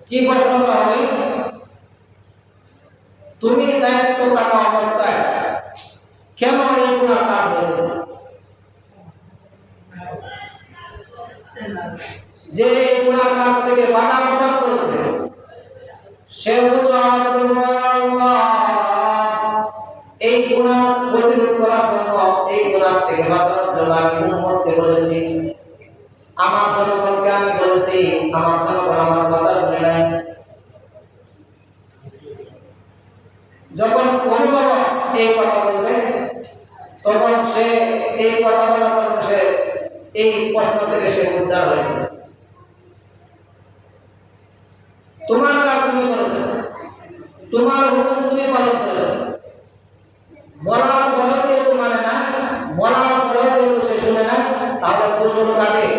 কি প্রশ্ন করা হবে? তুমি দায়িত্ব থাকা অবস্থায় কেন এই গুনাহ কাজ হয়েছে? যে এই গুনাহ কাজ থেকে বাধা প্রদান করেছে সে উচ্চ আওয়াজ করে আল্লাহ, এই গুনাহ প্রতিরোধ করার জন্য, এই গুনাহ থেকে বাঁচানোর জন্য আমি উম্মতকে বলেছি, আমার জনগণকে আমি বলেছি, আমার জনগণ আমার কথা শুনে নাই। যখন অভিভাবক এই কথা বলবে তখন সে এই কথা বলার কারণে সে এই প্রশ্ন থেকে সে উদ্ধার হয়ে যাবে। তোমার কাজ তুমি করেছো, তোমার হুকুম তুমি পালন করেছো, বলার পরেও যেহেতু মানে না, বলার পরেও যেহেতু সে শুনে না, তাহলে দোষ হলো কাদের?